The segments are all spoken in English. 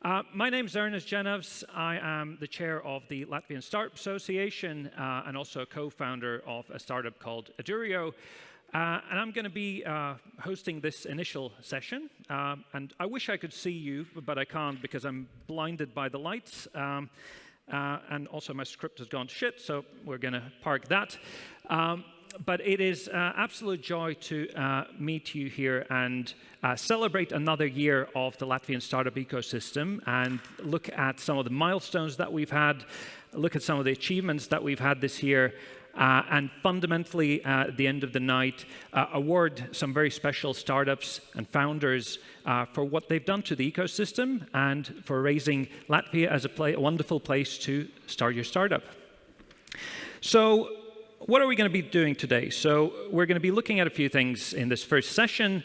My name is Ernest Jenavs. I am the chair of the Latvian Startup Association and also a co-founder of a startup called Edurio. And I'm going to be hosting this initial session. And I wish I could see you, but I can't because I'm blinded by the lights. And also my script has gone to shit, so we're going to park that. But it is absolute joy to meet you here and celebrate another year of the Latvian startup ecosystem and look at some of the milestones that we've had, look at some of the achievements that we've had this year, and fundamentally, at the end of the night, award some very special startups and founders for what they've done to the ecosystem and for raising Latvia as a wonderful place to start your startup. So, what are we going to be doing today? So we're going to be looking at a few things in this first session.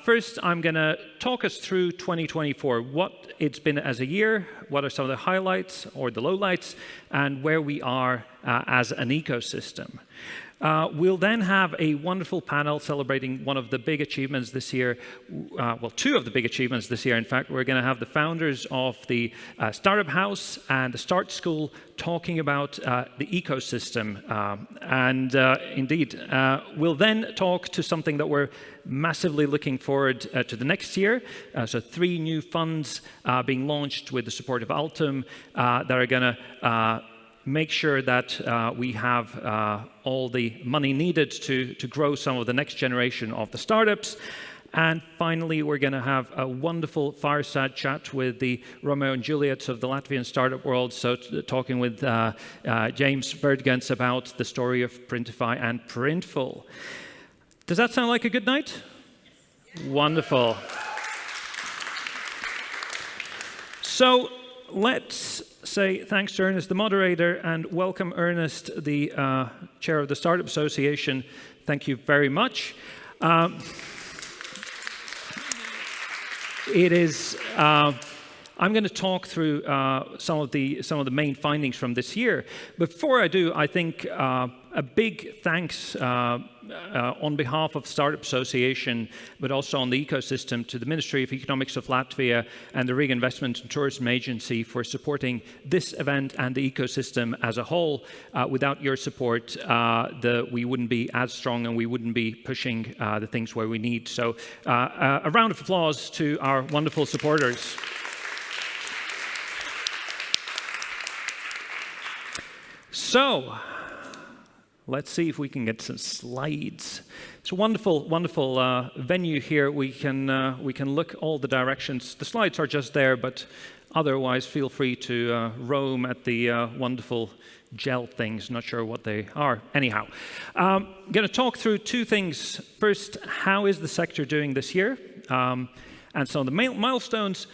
First, I'm going to talk us through 2024, what it's been as a year, what are some of the highlights or the lowlights, and where we are as an ecosystem. We'll then have a wonderful panel celebrating one of the big achievements this year, well, two of the big achievements this year. In fact, we're going to have the founders of the Startup House and the Start School talking about the ecosystem. Indeed, we'll then talk to something that we're massively looking forward to the next year. So 3 new funds being launched with the support of Altum that are going to make sure that we have all the money needed to grow some of the next generation of the startups. And finally, we're going to have a wonderful fireside chat with the Romeo and Juliets of the Latvian startup world. So talking with James Bergans about the story of Printify and Printful. Does that sound like a good night? Wonderful. So let's say thanks to Ernest, the moderator, and welcome Ernest, the chair of the Startup Association. Thank you very much. I'm going to talk through some of the main findings from this year. Before I do, I think a big thanks on behalf of Startup Association, but also on the ecosystem, to the Ministry of Economics of Latvia and the Riga Investment and Tourism Agency for supporting this event and the ecosystem as a whole. Without your support, we wouldn't be as strong and we wouldn't be pushing the things where we need. So a round of applause to our wonderful supporters. So, let's see if we can get some slides. It's a wonderful, wonderful venue here. We can look all the directions. The slides are just there, but otherwise feel free to roam at the wonderful gel things. Not sure what they are. Anyhow, I'm going to talk through 2 things. First, how is the sector doing this year? And some of the milestones.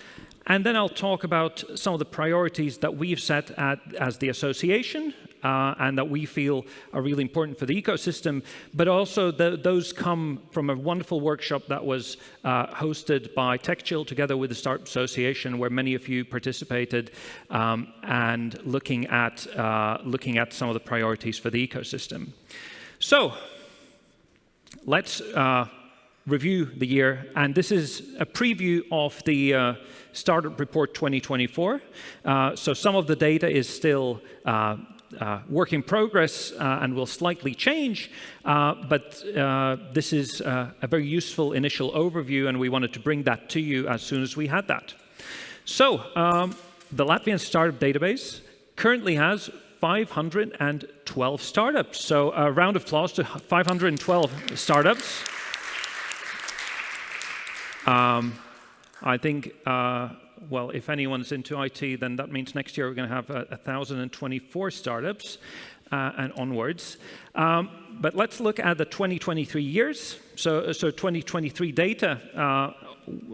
And then I'll talk about some of the priorities that we've set as the association and that we feel are really important for the ecosystem, but also those come from a wonderful workshop that was hosted by TechChill together with the Startup Association, where many of you participated, and looking at some of the priorities for the ecosystem. So let's review the year, and this is a preview of the Startup Report 2024. So some of the data is still work in progress and will slightly change, but this is a very useful initial overview, and we wanted to bring that to you as soon as we had that. So the Latvian Startup Database currently has 512 startups. So a round of applause to 512 startups. I think, well, if anyone's into IT, then that means next year we're going to have 1,024 startups and onwards. But let's look at the 2023 years. So 2023 data,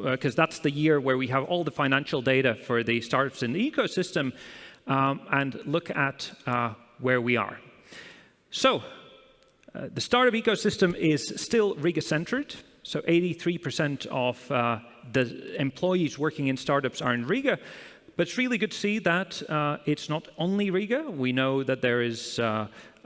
because that's the year where we have all the financial data for the startups in the ecosystem, and look at where we are. So the startup ecosystem is still Riga-centered. So 83% of the employees working in startups are in Riga, but it's really good to see that it's not only Riga. We know that there is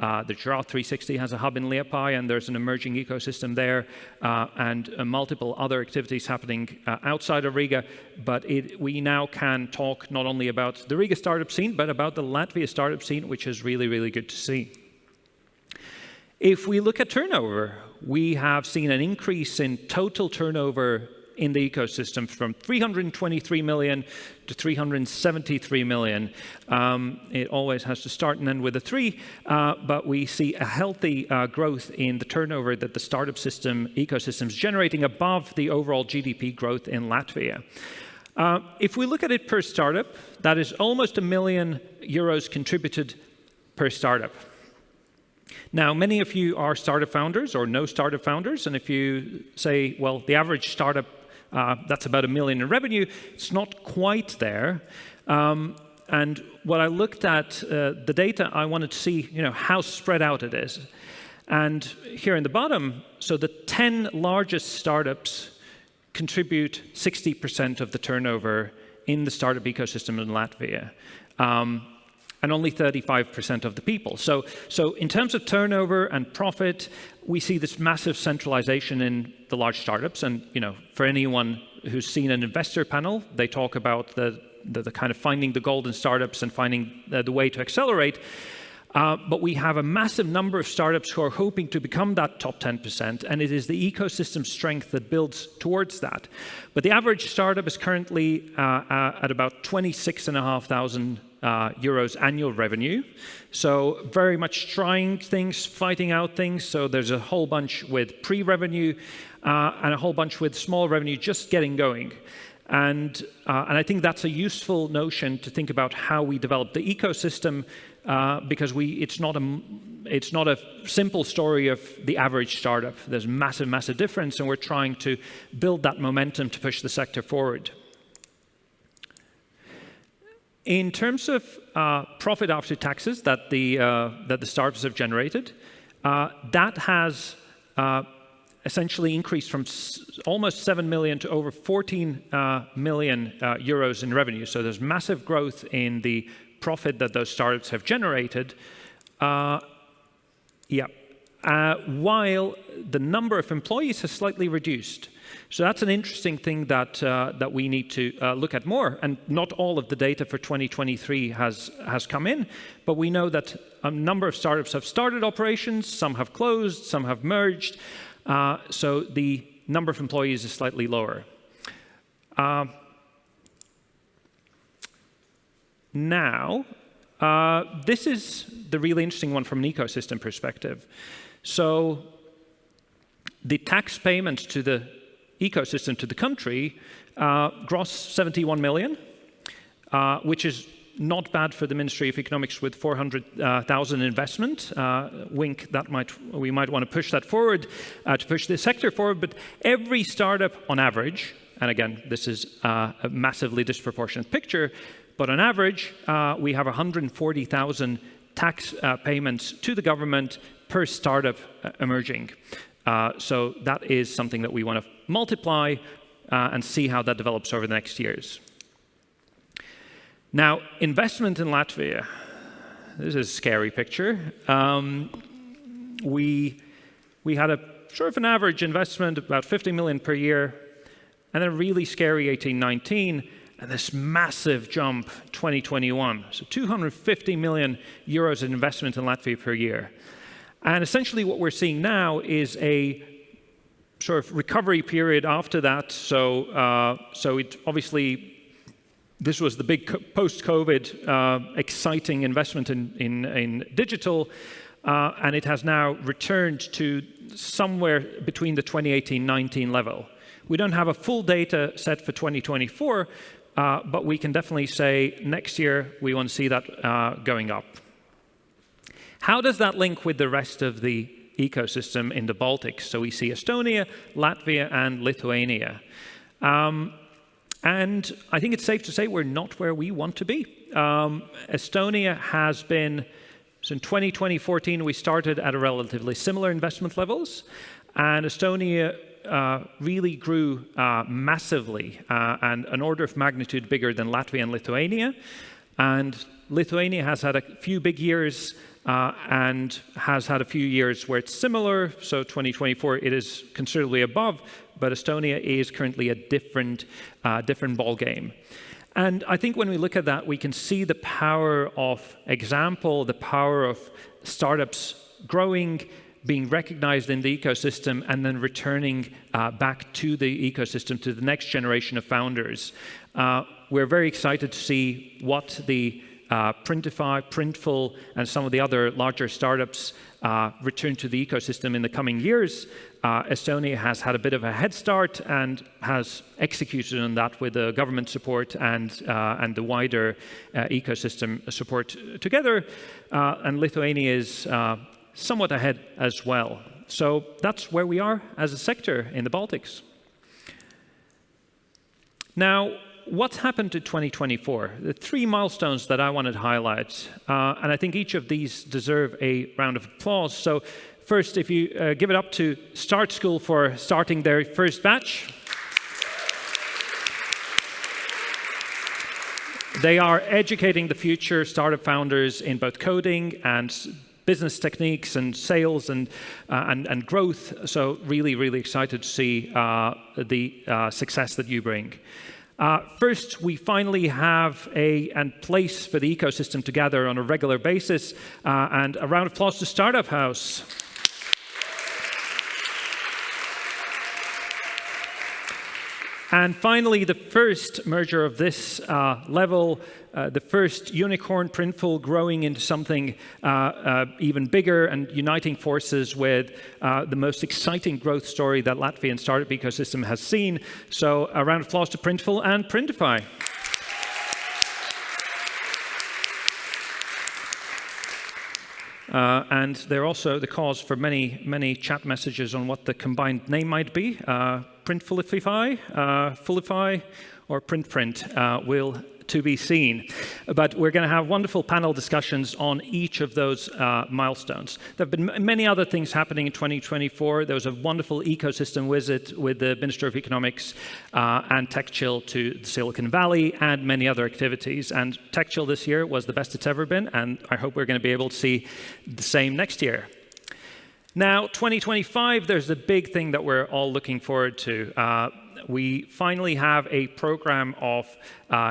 The Giraffe 360 has a hub in Liepaja, and there's an emerging ecosystem there, and multiple other activities happening outside of Riga. But we now can talk not only about the Riga startup scene, but about the Latvia startup scene, which is really, really good to see. If we look at turnover, we have seen an increase in total turnover in the ecosystem from 323 million to 373 million. It always has to start and end with a 3, but we see a healthy growth in the turnover that the startup ecosystem is generating above the overall GDP growth in Latvia. If we look at it per startup, that is almost €1 million contributed per startup. Now, many of you are startup founders or know startup founders, and if you say, well, the average startup, that's about $1 million in revenue, it's not quite there. And when I looked at the data, I wanted to see, how spread out it is. And here in the bottom, so the 10 largest startups contribute 60% of the turnover in the startup ecosystem in Latvia. And only 35% of the people. So in terms of turnover and profit, we see this massive centralization in the large startups. And for anyone who's seen an investor panel, they talk about the kind of finding the golden startups and finding the way to accelerate. But we have a massive number of startups who are hoping to become that top 10%, and it is the ecosystem strength that builds towards that. But the average startup is currently at about 26,500 euros annual revenue. So very much trying things, fighting out things. So there's a whole bunch with pre-revenue and a whole bunch with small revenue just getting going. And I think that's a useful notion to think about how we develop the ecosystem, because it's not a simple story of the average startup. There's massive, massive difference, and we're trying to build that momentum to push the sector forward. In terms of profit after taxes that the startups have generated, that has essentially increased from almost 7 million to over 14 million euros in revenue. So there's massive growth in the profit that those startups have generated. While the number of employees has slightly reduced. So that's an interesting thing that we need to look at more. And not all of the data for 2023 has come in, but we know that a number of startups have started operations, some have closed, some have merged. So the number of employees is slightly lower. Now, this is the really interesting one from an ecosystem perspective. So the tax payments to the ecosystem, to the country, gross 71 million, which is not bad for the Ministry of Economics with 400,000 investment. Wink, we might want to push that forward, to push the sector forward. But every startup on average, and again, this is a massively disproportionate picture, but on average, we have 140,000 tax payments to the government per startup emerging. So that is something that we want to multiply and see how that develops over the next years. Now, investment in Latvia. This is a scary picture. We had a sort of an average investment, about 50 million per year, and then a really scary 18-19, and this massive jump 2021. So 250 million euros in investment in Latvia per year. And essentially what we're seeing now is a sort of recovery period after that. So it obviously, this was the big post-COVID exciting investment in digital, and it has now returned to somewhere between the 2018-19 level. We don't have a full data set for 2024, but we can definitely say next year we want to see that going up. How does that link with the rest of the ecosystem in the Baltics? So we see Estonia, Latvia, and Lithuania. And I think it's safe to say we're not where we want to be. Estonia has been, so in 2014, we started at a relatively similar investment levels, and Estonia really grew massively, and an order of magnitude bigger than Latvia and Lithuania. And Lithuania has had a few big years, and has had a few years where it's similar. So 2024, it is considerably above, but Estonia is currently a different ball game. And I think when we look at that, we can see the power of example, the power of startups growing, being recognized in the ecosystem, and then returning back to the ecosystem, to the next generation of founders. We're very excited to see what the Printify, Printful, and some of the other larger startups return to the ecosystem in the coming years. Estonia has had a bit of a head start and has executed on that with the government support and the wider ecosystem support together. And Lithuania is somewhat ahead as well. So that's where we are as a sector in the Baltics. Now, what's happened to 2024? The 3 milestones that I wanted to highlight, and I think each of these deserve a round of applause. So first, if you give it up to Start School for starting their first batch. They are educating the future startup founders in both coding and business techniques and sales and growth. So really, really excited to see the success that you bring. First, we finally have a place for the ecosystem to gather on a regular basis. And a round of applause to Startup House. And finally, the first merger of this level, the first unicorn Printful growing into something even bigger and uniting forces with the most exciting growth story that Latvian startup ecosystem has seen. So a round of applause to Printful and Printify. And they're also the cause for many, many chat messages on what the combined name might be. Printfulify, Fullify, or Print will to be seen. But we're going to have wonderful panel discussions on each of those milestones. There have been many other things happening in 2024. There was a wonderful ecosystem visit with the Minister of Economics and TechChill to Silicon Valley and many other activities. And TechChill this year was the best it's ever been, and I hope we're going to be able to see the same next year. Now, 2025, there's a big thing that we're all looking forward to. We finally have a program of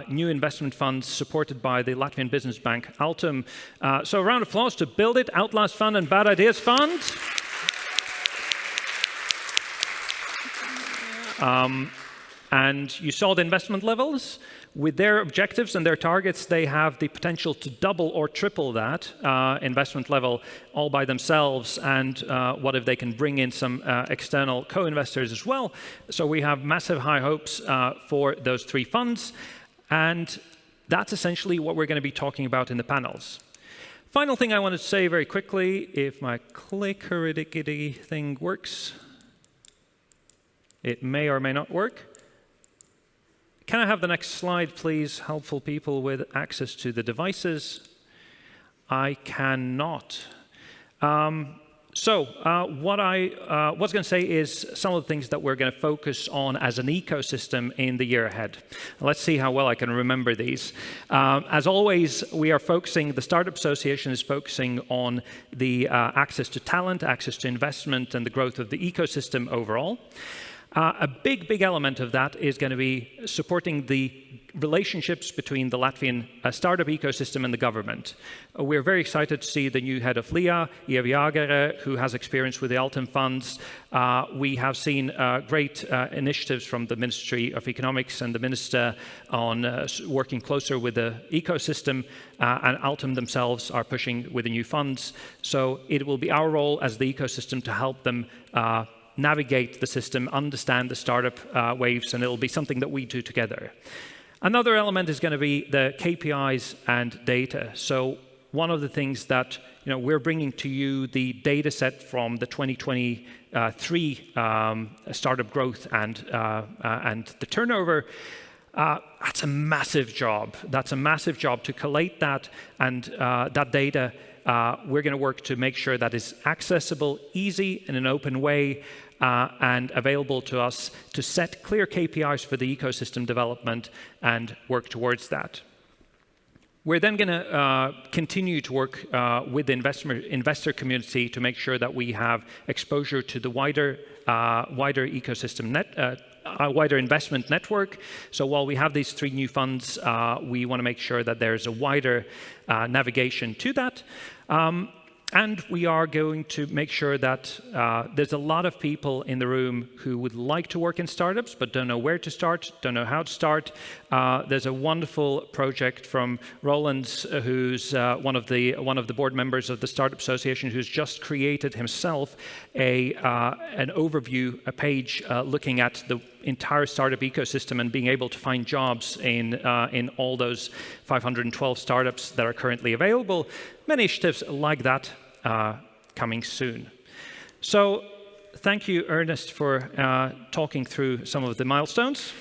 new investment funds supported by the Latvian business bank Altum. So a round of applause to Build It, Outlast Fund, and Bad Ideas Fund. And you saw the investment levels. With their objectives and their targets, they have the potential to double or triple that investment level all by themselves. And what if they can bring in some external co-investors as well? So we have massive high hopes for those 3 funds. And that's essentially what we're going to be talking about in the panels. Final thing I wanted to say very quickly, if my clicker-a-dickety thing works. It may or may not work. Can I have the next slide, please? Helpful people with access to the devices. I cannot. What I was going to say is some of the things that we're going to focus on as an ecosystem in the year ahead. Let's see how well I can remember these. As always, we are focusing, the Startup Association is focusing on the access to talent, access to investment, and the growth of the ecosystem overall. A big element of that is going to be supporting the relationships between the Latvian startup ecosystem and the government. We're very excited to see the new head of LIA, Ieva Jāgere, who has experience with the Altum funds. We have seen great initiatives from the Ministry of Economics and the Minister on working closer with the ecosystem, and Altum themselves are pushing with the new funds. So it will be our role as the ecosystem to help them navigate the system, understand the startup waves, and it'll be something that we do together. Another element is going to be the KPIs and data. So one of the things that we're bringing to you the data set from the 2023 startup growth and the turnover. That's a massive job. That's a massive job to collate that, and that data. We're going to work to make sure that is accessible, easy, in an open way, and available to us to set clear KPIs for the ecosystem development and work towards that. We're then going to continue to work with the investor community to make sure that we have exposure to the wider ecosystem wider investment network. So while we have these 3 new funds, we want to make sure that there's a wider navigation to that. And we are going to make sure that there's a lot of people in the room who would like to work in startups but don't know where to start, don't know how to start. There's a wonderful project from Roland, who's one of the board members of the Startup Association, who's just created himself an overview, a page looking at the entire startup ecosystem and being able to find jobs in all those 512 startups that are currently available. Many initiatives like that coming soon. So thank you, Ernest, for talking through some of the milestones.